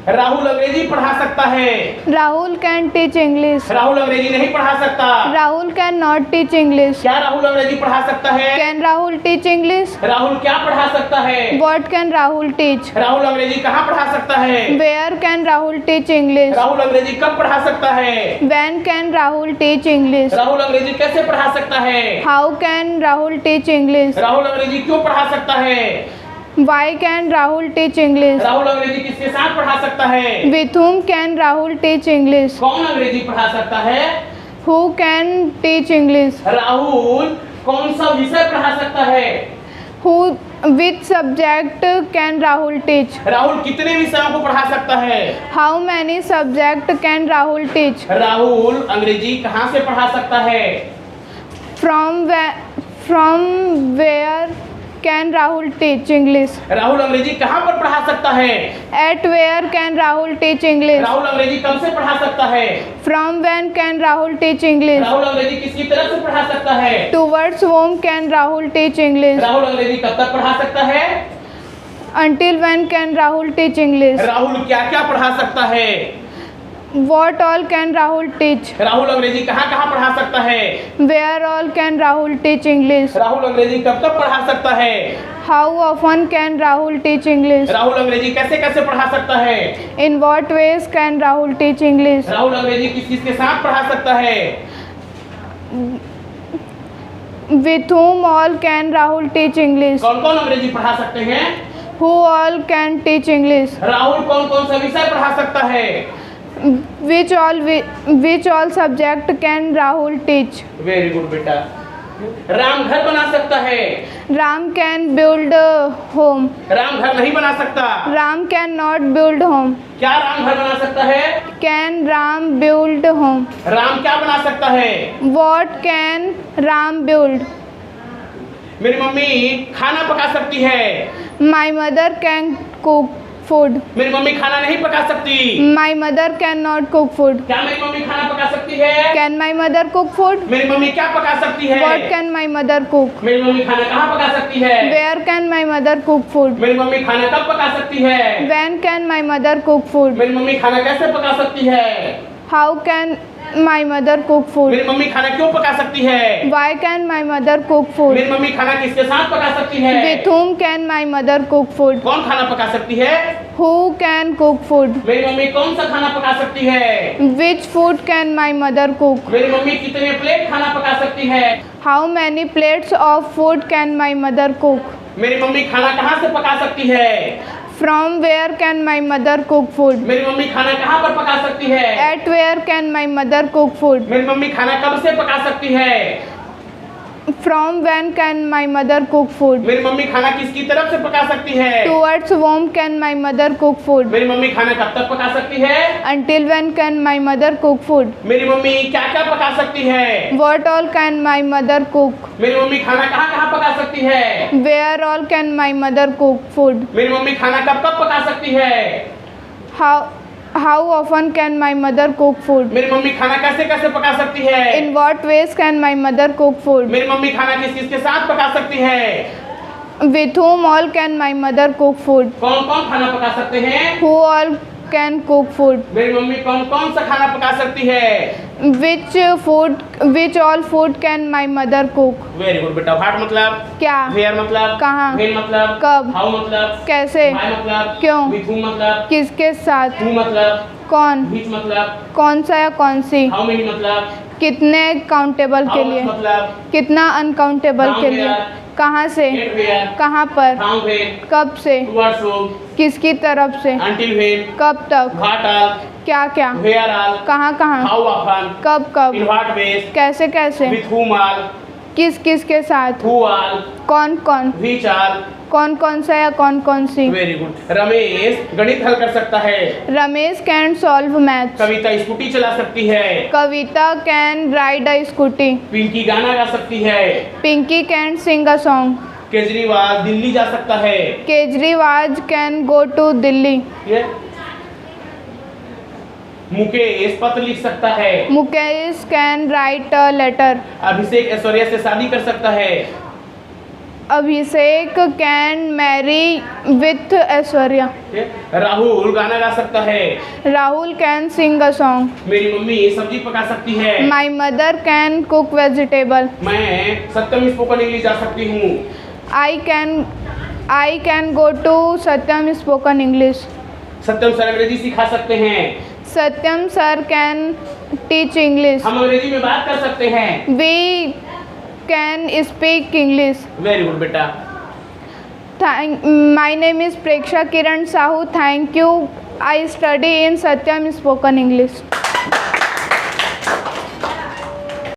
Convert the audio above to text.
राहुल अंग्रेजी पढ़ा सकता है। Rahul can teach English. Rahul अंग्रेजी नहीं पढ़ा सकता। Rahul can not teach English. क्या राहुल अंग्रेजी पढ़ा सकता है? Can Rahul teach English? Rahul क्या पढ़ा सकता है? What can Rahul teach? Rahul अंग्रेजी कहाँ पढ़ा सकता है? Where can Rahul teach English? Rahul अंग्रेजी कब पढ़ा सकता है? When can Rahul teach English? Rahul अंग्रेजी कैसे पढ़ा सकता है? How can Rahul teach English? Rahul अंग्रेजी क्यों पढ़ा सकता है? Why can Rahul teach English? Rahul अंग्रेजी किसके साथ पढ़ा सकता है? With whom can Rahul teach English? कौन अंग्रेजी पढ़ा सकता है? Who can teach English? Rahul कौन सा विषय पढ़ा सकता है? Who which subject can Rahul teach? Rahul कितने विषयों को पढ़ा सकता है? How many subject can Rahul teach? Rahul अंग्रेजी कहाँ से पढ़ा सकता है? From where can Rahul teach English? Rahul अंग्रेजी कहाँ पर पढ़ा सकता है? At where can Rahul teach English? Rahul अंग्रेजी कब से पढ़ा सकता है? From when can Rahul teach English? Rahul अंग्रेजी किसकी तरफ से पढ़ा सकता है? Towards whom can Rahul teach English? Rahul अंग्रेजी कब तक पढ़ा सकता है? Until when can Rahul teach English? Rahul क्या क्या पढ़ा सकता है? What all can Rahul teach? Rahul अंग्रेजी कहाँ कहाँ पढ़ा सकता है? Where all can Rahul teach English? Rahul अंग्रेजी कब तक पढ़ा सकता है? How often can Rahul teach English? Rahul अंग्रेजी कैसे कैसे पढ़ा सकता है? In what ways can Rahul teach English? Rahul अंग्रेजी किस किस के साथ पढ़ा सकता है? With whom all can Rahul teach English? कौन कौन अंग्रेजी पढ़ा सकते हैं? Who all can teach English? Rahul कौन कौन सा विषय पढ़ा सकता है? Which all subject can Rahul teach? Very good बेटा। राम घर बना सकता है। Ram can build home. Ram घर नहीं बना सकता। Ram can not build home. क्या राम घर बना सकता है? Can Ram build home? Ram क्या बना सकता है? What can Ram build? मेरी मम्मी खाना पका सकती है। My mother can cook food. मेरी मम्मी खाना नहीं पका सकती। My mother can not cook food. क्या मेरी मम्मी खाना पका सकती है? Can my mother cook food? मेरी मम्मी क्या पका सकती है? What can my mother cook? मेरी मम्मी खाना कहाँ पका सकती है? Where can my mother cook food? मेरी मम्मी खाना कब पका सकती है? When can my mother cook food? मेरी मम्मी खाना कैसे पका सकती है? How can my mother cook food? मेरी मम्मी खाना क्यों पका सकती है? Why can my mother cook food? मेरी मम्मी खाना किसके साथ पका सकती है? With whom can my mother cook food? कौन खाना पका सकती है? Who can cook food? मेरी मम्मी कौन सा खाना पका सकती है? Which food can my mother cook? मेरी मम्मी कितने प्लेट खाना पका सकती है? How many plates of food can my mother cook? मेरी मम्मी खाना कहाँ से पका सकती है? From where can my mother cook food? मेरी मम्मी खाना कहाँ पर पका सकती है? At where can my mother cook food? मेरी मम्मी खाना कब से पका सकती है? From when can my mother cook food? मेरी मम्मी खाना किसकी तरफ से पका सकती है? Towards whom can my mother cook food? मेरी मम्मी खाना कब तक पका सकती है? Until when can my mother cook food? मेरी मम्मी क्या क्या पका सकती है? What all can my mother cook? मेरी मम्मी खाना कहाँ कहाँ पका सकती है? Where all can my mother cook food? मेरी मम्मी खाना कब कब पका सकती है? How often can my mother cook food? मेरी मम्मी खाना कैसे कैसे पका सकती है? In what ways can my mother cook food? मेरी मम्मी खाना किस किस के साथ पका सकती है? With whom all can my mother cook food? कौन कौन खाना पका सकते हैं? Who all can cook food? मेरी मम्मी कौन कौन सा खाना पका सकती है? Which all food can my mother cook? Very good बेटा। व्हाट मतलब? क्या? वेयर मतलब? कहाँ? व्हेन मतलब? कब? हाउ मतलब? कैसे? व्हाई मतलब? क्यों? विथ हूम मतलब? किसके साथ? हु मतलब? कौन? व्हिच मतलब? कौन सा या कौन सी? हाउ मेनी मतलब? कितने काउंटेबल के हाउ लिए? मतलब? कितना अनकाउंटेबल के लिए? कहाँ से? At where? कहाँ पर? From where? कब से? Towards whom? किसकी तरफ से? Until when? कब तक? What all? क्या क्या? Where all? कहाँ कहाँ? How often? कब कब? In what ways? कैसे कैसे? With whom all? किस किस के साथ? Who all? कौन कौन? Which all? कौन कौन सा या कौन कौन सी? Very good. रमेश गणित हल कर सकता है। Ramesh can solve maths. Kavita scooty चला सकती है। Kavita can ride a scooty. Pinky गाना गा सकती है। Pinky can sing a song. Kejriwal Delhi जा सकता है। Kejriwal can go to Delhi. ये मुकेश पत्र लिख सकता है। Mukesh can write a letter. Abhishek Aishwarya से शादी कर सकता है। Abhishek can marry with Aishwarya. Rahul गाना गा सकता है। Rahul can sing a song. मेरी मम्मी सब्जी पका सकती है। My mother can cook vegetable. मैं सत्यम स्पोकन इंग्लिश जा सकती हूँ। I can go to Satyam spoken English. Satyam sir अंग्रेजी सिखा सकते हैं। Satyam sir can teach English. हम अंग्रेजी में बात कर सकते हैं। We can speak English. Very good बेटा। My name is Preksha Kiran Sahu. Thank you. I study in Satyam spoken English.